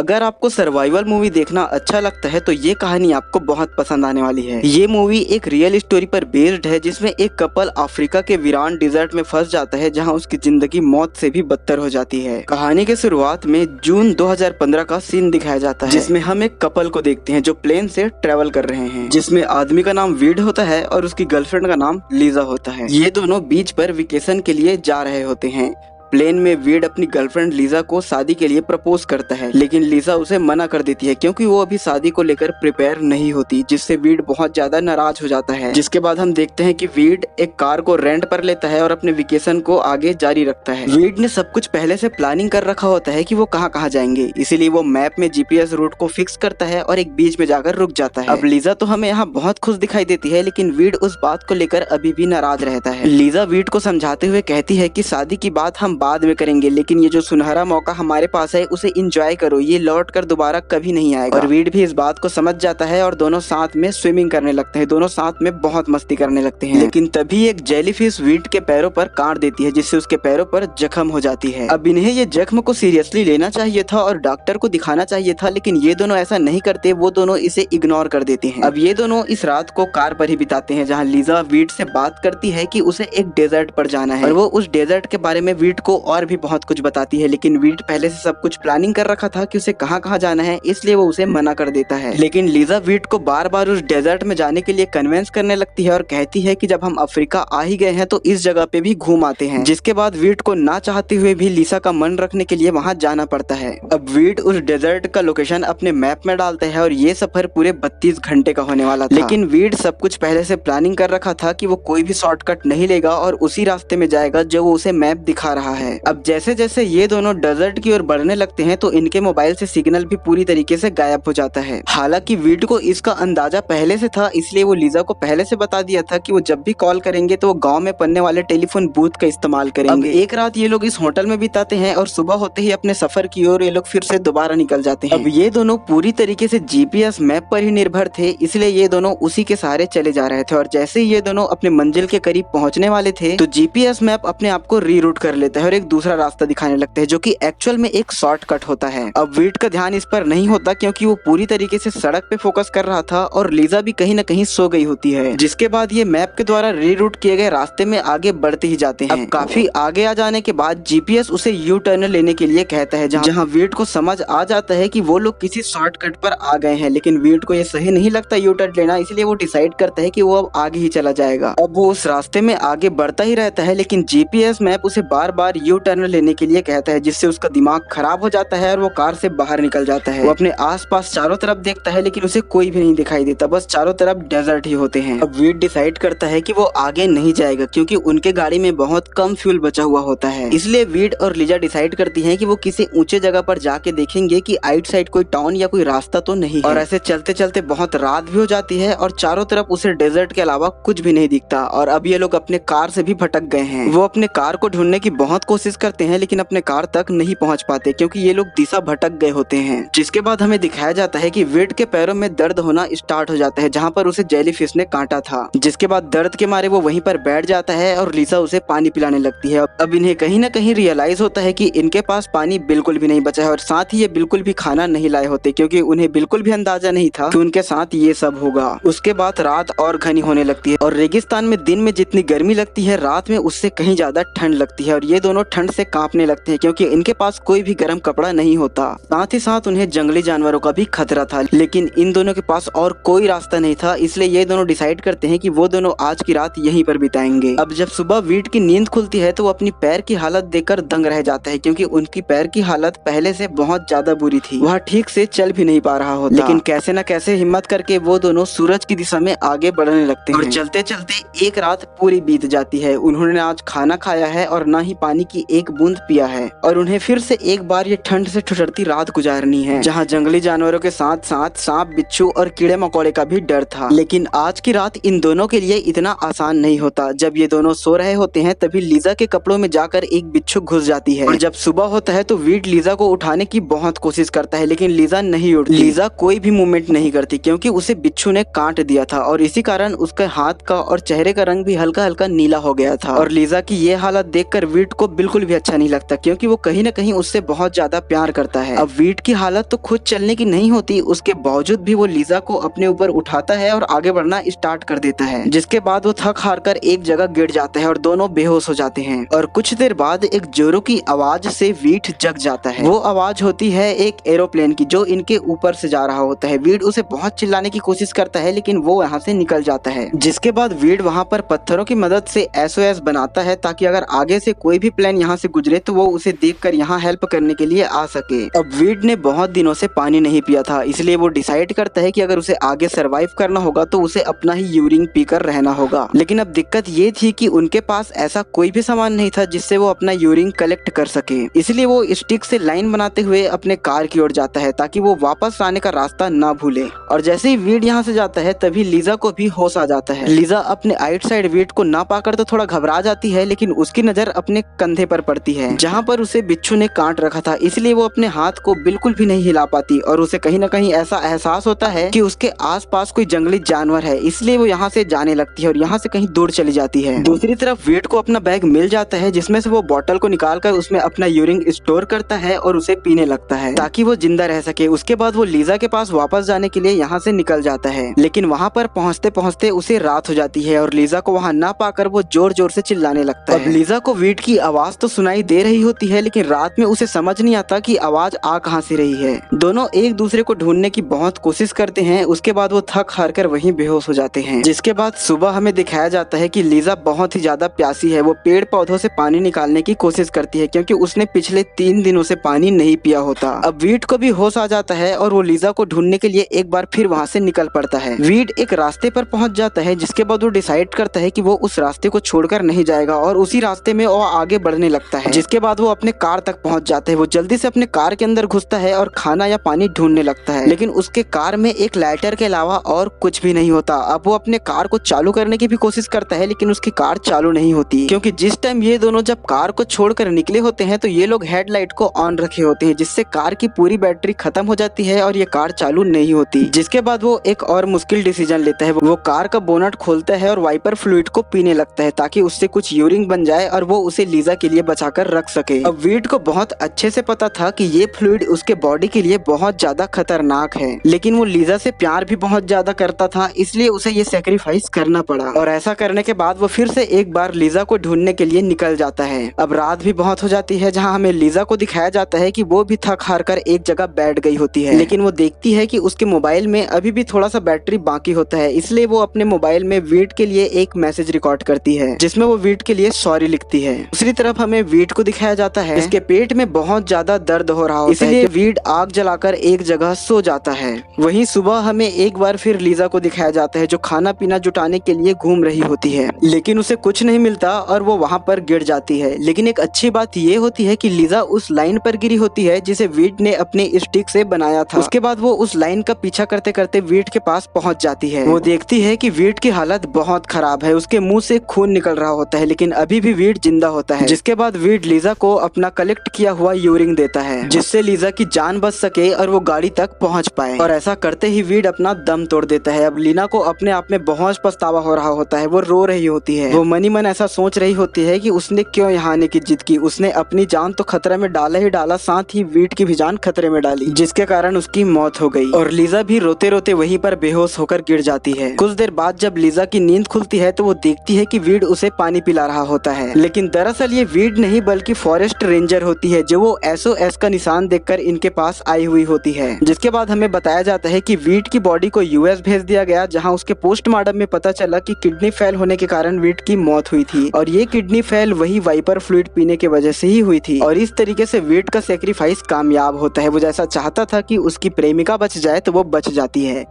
अगर आपको survival movie देखना अच्छा लगता है तो ये कहानी आपको बहुत पसंद आने वाली है। ये मूवी एक रियल स्टोरी पर बेस्ड है जिसमें एक कपल अफ्रीका के वीरान डिजर्ट में फंस जाता है जहां उसकी जिंदगी मौत से भी बदतर हो जाती है। कहानी के शुरुआत में जून 2015 का सीन दिखाया जाता है जिसमें हम एक कपल को देखते हैं जो प्लेन से ट्रेवल कर रहे हैं, जिसमें आदमी का नाम वीड होता है और उसकी गर्लफ्रेंड का नाम लीजा होता है। ये दोनों बीच पर वेकेशन के लिए जा रहे होते हैं। प्लेन में वीड अपनी गर्लफ्रेंड लीजा को शादी के लिए प्रपोज करता है, लेकिन लीजा उसे मना कर देती है क्योंकि वो अभी शादी को लेकर प्रिपेयर नहीं होती, जिससे वीड बहुत ज्यादा नाराज हो जाता है। जिसके बाद हम देखते हैं कि वीड एक कार को रेंट पर लेता है और अपने वेकेशन को आगे जारी रखता है। वीड ने सब कुछ पहले से प्लानिंग कर रखा होता है कि वो कहाँ जाएंगे, इसीलिए वो मैप में जीपीएस रूट को फिक्स करता है और एक बीच में जाकर रुक जाता है। अब लीजा तो हमें यहाँ बहुत खुश दिखाई देती है, लेकिन वीड उस बात को लेकर अभी भी नाराज रहता है। लीजा वीड को समझाते हुए कहती है कि शादी की बात हम बाद में करेंगे, लेकिन ये जो सुनहरा मौका हमारे पास है उसे एंजॉय करो, ये लौट कर दोबारा कभी नहीं आएगा। और वीड भी इस बात को समझ जाता है और दोनों साथ में स्विमिंग करने लगते हैं, दोनों साथ में बहुत मस्ती करने लगते हैं। लेकिन तभी एक जेलीफिश वीड के पैरों पर काट देती है जिससे उसके पैरों पर जख्म हो जाती है। अब इन्हें ये जख्म को सीरियसली लेना चाहिए था और डॉक्टर को दिखाना चाहिए था, लेकिन ये दोनों ऐसा नहीं करते, वो दोनों इसे इग्नोर कर देते हैं। अब ये दोनों इस रात को कार पर ही बिताते हैं जहाँ लीजा वीड से बात करती है कि उसे एक डेजर्ट पर जाना है और वो उस डेजर्ट के बारे में वीड को और भी बहुत कुछ बताती है, लेकिन वीड पहले से सब कुछ प्लानिंग कर रखा था कि उसे कहाँ जाना है, इसलिए वो उसे मना कर देता है। लेकिन लीजा वीड को बार बार उस डेजर्ट में जाने के लिए कन्विंस करने लगती है और कहती है कि जब हम अफ्रीका आ ही गए हैं तो इस जगह पे भी घूम आते हैं। जिसके बाद वीड को ना चाहते हुए भी लीजा का मन रखने के लिए वहाँ जाना पड़ता है। अब वीड उस डेजर्ट का लोकेशन अपने मैप में डालता है और ये सफर पूरे 32 घंटे का होने वाला था। लेकिन वीड सब कुछ पहले से प्लानिंग कर रखा था कि वो कोई भी शॉर्टकट नहीं लेगा और उसी रास्ते में जाएगा जो वो उसे मैप दिखा रहा है। अब जैसे जैसे ये दोनों डेजर्ट की ओर बढ़ने लगते हैं तो इनके मोबाइल से सिग्नल भी पूरी तरीके से गायब हो जाता है। हालांकि वीड को इसका अंदाजा पहले से था, इसलिए वो लीजा को पहले से बता दिया था कि वो जब भी कॉल करेंगे तो वो गांव में पड़ने वाले टेलीफोन बूथ का इस्तेमाल करेंगे। अब एक रात ये लोग इस होटल में बिताते हैं और सुबह होते ही अपने सफर की ओर ये लोग फिर से दोबारा निकल जाते हैं। अब ये दोनों पूरी तरीके से जीपीएस मैप पर ही निर्भर थे, इसलिए ये दोनों उसी के सहारे चले जा रहे थे। और जैसे ही ये दोनों अपने मंजिल के करीब पहुंचने वाले थे तो जीपीएस मैप अपने आप को रीरूट कर लेता है और एक दूसरा रास्ता दिखाने लगता है जो कि एक्चुअल में एक शॉर्टकट होता है। अब वीड का ध्यान इस पर नहीं होता क्योंकि वो पूरी तरीके से सड़क पे फोकस कर रहा था और लीजा भी कहीं न कहीं सो गई होती है। जिसके बाद ये मैप के द्वारा रीरूट किए गए रास्ते में आगे बढ़ते ही जाते हैं। अब काफी आगे आ जाने के बाद जीपीएस उसे यू टर्न लेने के लिए कहता है, जहाँ वीड को समझ आ जाता है कि वो लोग किसी शॉर्टकट पर आ गए हैं, लेकिन वीड को ये सही नहीं लगता यू टर्न लेना, इसलिए वो डिसाइड करता है कि वो अब आगे ही चला जाएगा। अब वो उस रास्ते में आगे बढ़ता ही रहता है, लेकिन जीपीएस मैप उसे बार बार यू टर्न लेने के लिए कहता है, जिससे उसका दिमाग खराब हो जाता है और वो कार से बाहर निकल जाता है। वो अपने आसपास चारों तरफ देखता है लेकिन उसे कोई भी नहीं दिखाई देता, बस चारों तरफ डेजर्ट ही होते हैं। अब वीड डिसाइड करता है कि वो आगे नहीं जाएगा क्योंकि उनके गाड़ी में बहुत कम फ्यूल बचा हुआ होता है। इसलिए वीड और लीजा डिसाइड करती हैं कि वो किसी ऊंचे जगह पर जाके देखेंगे कि आइट साइड कोई टाउन या कोई रास्ता तो नहीं है। और ऐसे चलते चलते बहुत रात भी हो जाती है और चारों तरफ उसे डेजर्ट के अलावा कुछ भी नहीं दिखता और अब ये लोग अपने कार से भी भटक गए हैं। वो अपने कार को ढूंढने की बहुत कोशिश करते हैं लेकिन अपने कार तक नहीं पहुंच पाते क्योंकि ये लोग दिशा भटक गए होते हैं। जिसके बाद हमें दिखाया जाता है कि वीड के पैरों में दर्द होना स्टार्ट हो जाता है जहां पर उसे जेलीफिश ने काटा था। जिसके बाद दर्द के मारे वो वहीं पर बैठ जाता है और लीजा उसे पानी पिलाने लगती है। अब इन्हें कहीं न कहीं रियलाइज होता है कि इनके पास पानी बिल्कुल भी नहीं बचा है और साथ ही ये बिल्कुल भी खाना नहीं लाए होते क्योंकि उन्हें बिल्कुल भी अंदाजा नहीं था कि उनके साथ ये सब होगा। उसके बाद रात और घनी होने लगती है और रेगिस्तान में दिन में जितनी गर्मी लगती है रात में उससे कहीं ज्यादा ठंड लगती है और ये दोनों ठंड से कांपने लगते हैं क्योंकि इनके पास कोई भी गर्म कपड़ा नहीं होता। साथ ही साथ उन्हें जंगली जानवरों का भी खतरा था, लेकिन इन दोनों के पास और कोई रास्ता नहीं था, इसलिए ये दोनों डिसाइड करते हैं कि वो दोनों आज की रात यहीं पर बिताएंगे। अब जब सुबह वीड की नींद खुलती है तो वो अपनी पैर की हालत देखकर दंग रह जाता है क्योंकि उनकी पैर की हालत पहले से बहुत ज्यादा बुरी थी, वह ठीक से चल भी नहीं पा रहा होता। लेकिन कैसे न कैसे हिम्मत करके वो दोनों सूरज की दिशा में आगे बढ़ने लगते हैं और चलते चलते एक रात पूरी बीत जाती है। उन्होंने आज खाना खाया है और न ही पानी की एक बूंद पिया है और उन्हें फिर से एक बार ये ठंड से ठुठरती रात गुजारनी है जहाँ जंगली जानवरों के साथ साथ सांप, बिच्छू और कीड़े मकोड़े का भी डर था। लेकिन आज की रात इन दोनों के लिए इतना आसान नहीं होता। जब ये दोनों सो रहे होते हैं तभी लीजा के कपड़ों में जाकर एक बिच्छू घुस जाती है और जब सुबह होता है तो वीड लीजा को उठाने की बहुत कोशिश करता है लेकिन लीजा नहीं उठती। लीजा कोई भी मूवमेंट नहीं करती क्योंकि उसे बिच्छू ने काट दिया था और इसी कारण उसके हाथ का और चेहरे का रंग भी हल्का हल्का नीला हो गया था। और लीजा की ये हालत देखकर वीड को बिल्कुल भी अच्छा नहीं लगता, क्योंकि वो कहीं ना कहीं उससे बहुत ज्यादा प्यार करता है। अब वीड की हालत तो खुद चलने की नहीं होती, उसके बावजूद भी वो लीजा को अपने ऊपर उठाता है और आगे बढ़ना स्टार्ट कर देता है, जिसके बाद वो थक हार कर एक जगह गिर जाता है और दोनों बेहोश हो जाते हैं। और कुछ देर बाद एक जोरों की आवाज से वीड जग जाता है। वो आवाज होती है एक एरोप्लेन की, जो इनके ऊपर से जा रहा होता है। वीड उसे बहुत चिल्लाने की कोशिश करता है, लेकिन वो यहाँ से निकल जाता है। जिसके बाद वीड वहाँ पर पत्थरों की मदद से SOS बनाता है, ताकि अगर आगे से कोई भी प्लेन यहाँ से गुजरे तो वो उसे देखकर यहाँ हेल्प करने के लिए आ सके। अब वीड ने बहुत दिनों से पानी नहीं पिया था, इसलिए वो डिसाइड करता है कि अगर उसे आगे सरवाइव करना होगा तो उसे अपना ही यूरिन पीकर रहना होगा। लेकिन अब दिक्कत ये थी कि उनके पास ऐसा कोई भी सामान नहीं था जिससे वो अपना यूरिन कलेक्ट कर सके। इसलिए वो स्टिक से लाइन बनाते हुए अपने कार की ओर जाता है, ताकि वो वापस आने का रास्ता ना भूले। और जैसे ही वीड यहाँ से जाता है तभी लीजा को भी होश आ जाता है। लीजा अपने आइट साइड वीड को ना पाकर तो थोड़ा घबरा जाती है, लेकिन उसकी नजर अपने कंधे पर पड़ती है, जहाँ पर उसे बिच्छू ने काट रखा था। इसलिए वो अपने हाथ को बिल्कुल भी नहीं हिला पाती और उसे कहीं ना कहीं ऐसा एहसास होता है कि उसके आसपास कोई जंगली जानवर है। इसलिए वो यहाँ से जाने लगती है और यहाँ से कहीं दूर चली जाती है। दूसरी तरफ वीड को अपना बैग मिल जाता है, जिसमें से वो बोतल को निकालकर उसमें अपना यूरिन स्टोर करता है और उसे पीने लगता है, ताकि वो जिंदा रह सके। उसके बाद वो लीजा के पास वापस जाने के लिए यहाँ से निकल जाता है, लेकिन वहाँ पर पहुँचते पहुँचते उसे रात हो जाती है और लीजा को वहाँ ना पाकर वो जोर जोर से चिल्लाने लगता है। अब लीजा को वीड की आवाज तो सुनाई दे रही होती है, लेकिन रात में उसे समझ नहीं आता कि आवाज आ कहाँ से रही है। दोनों एक दूसरे को ढूंढने की बहुत कोशिश करते हैं। उसके बाद वो थक हार कर वहीं बेहोश हो जाते हैं। जिसके बाद सुबह हमें दिखाया जाता है कि लीजा बहुत ही ज्यादा प्यासी है। वो पेड़ पौधों से पानी निकालने की कोशिश करती है, क्योंकि उसने पिछले 3 दिनों से पानी नहीं पिया होता। अब वीड को भी होश आ जाता है और वो लीजा को ढूंढने के लिए एक बार फिर वहाँ से निकल पड़ता है। वीड एक रास्ते पर पहुंच जाता है, जिसके बाद वो डिसाइड करता है कि वो उस रास्ते को छोड़कर नहीं जाएगा और उसी रास्ते में वो आगे बढ़ने लगता है। जिसके बाद वो अपने कार तक पहुंच जाता है। वो जल्दी से अपने कार के अंदर घुसता है और खाना या पानी ढूंढने लगता है, लेकिन उसके कार में एक लाइटर के अलावा और कुछ भी नहीं होता। अब वो अपने कार को चालू करने की भी कोशिश करता है, लेकिन उसकी कार चालू नहीं होती, क्योंकि जिस टाइम ये दोनों जब कार को छोड़कर निकले होते हैं तो ये लोग हेडलाइट को ऑन रखे होते हैं, जिससे कार की पूरी बैटरी खत्म हो जाती है और ये कार चालू नहीं होती। जिसके बाद वो एक और मुश्किल डिसीजन लेता है। वो कार का बोनट खोलता है और वाइपर फ्लूइड को पीने लगता है, ताकि उससे कुछ यूरिन बन जाए और वो उसे लीजा के लिए बचाकर रख सके। अब वीड को बहुत अच्छे से पता था कि ये फ्लूइड उसके बॉडी के लिए बहुत ज्यादा खतरनाक है, लेकिन वो लीजा से प्यार भी बहुत ज्यादा करता था, इसलिए उसे ये सेक्रीफाइस करना पड़ा। और ऐसा करने के बाद वो फिर से एक बार लीजा को ढूंढने के लिए निकल जाता है। अब रात भी बहुत हो जाती है, जहाँ हमें लीजा को दिखाया जाता है कि वो भी थक हार कर एक जगह बैठ गई होती है, लेकिन वो देखती है कि उसके मोबाइल में अभी भी थोड़ा सा बैटरी बाकी होता है। इसलिए वो अपने मोबाइल में वीड के लिए एक मैसेज रिकॉर्ड करती है, जिसमें वो वीड के लिए सॉरी लिखती है। दूसरी तरफ हमें वीड को दिखाया जाता है, इसके पेट में बहुत ज्यादा दर्द हो रहा होता है, इसलिए वीड आग जलाकर एक जगह सो जाता है। वहीं सुबह हमें एक बार फिर लीजा को दिखाया जाता है, जो खाना पीना जुटाने के लिए घूम रही होती है, लेकिन उसे कुछ नहीं मिलता और वो वहाँ पर गिर जाती है। लेकिन एक अच्छी बात ये होती है कि लीजा उस लाइन पर गिरी होती है जिसे वीड ने अपने स्टिक से बनाया था। उसके बाद वो उस लाइन का पीछा करते करते वीड के पास पहुँच जाती है। वो देखती है कि वीड की हालत बहुत खराब है, उसके मुंह से खून निकल रहा होता है, लेकिन अभी भी वीड जिंदा होता है। जिसके बाद वीड लीजा को अपना कलेक्ट किया हुआ यूरिन देता है, जिससे लीजा की जान बच सके और वो गाड़ी तक पहुंच पाए। और ऐसा करते ही वीड अपना दम तोड़ देता है। अब लीना को अपने आप में बहुत पछतावा हो रहा होता है। वो रो रही होती है। वो मनी मन ऐसा सोच रही होती है कि उसने क्यों यहाँ आने की जिद की। उसने अपनी जान तो खतरे में डाला ही डाला, साथ ही वीड की भी जान खतरे में डाली, जिसके कारण उसकी मौत हो गई। और लीजा भी रोते रोते वहीं पर बेहोश होकर गिर जाती है। कुछ देर बाद जब लीजा की नींद खुलती है तो वो देखती है कि वीड उसे पानी पिला रहा होता है, लेकिन दरअसल ये वीड नहीं बल्कि फॉरेस्ट रेंजर होती है, जो वो SOS का निशान देखकर इनके पास आई हुई होती है। जिसके बाद हमें बताया जाता है कि वीड की बॉडी को US भेज दिया गया, जहां उसके पोस्टमार्टम में पता चला कि किडनी फेल होने के कारण वीड की मौत हुई थी, और ये किडनी फेल वही वाइपर फ्लूइड पीने की वजह से ही हुई थी। और इस तरीके से वीड का सेक्रीफाइस कामयाब होता है। वो जैसा चाहता था कि उसकी प्रेमिका बच जाए तो वो बच जाती है।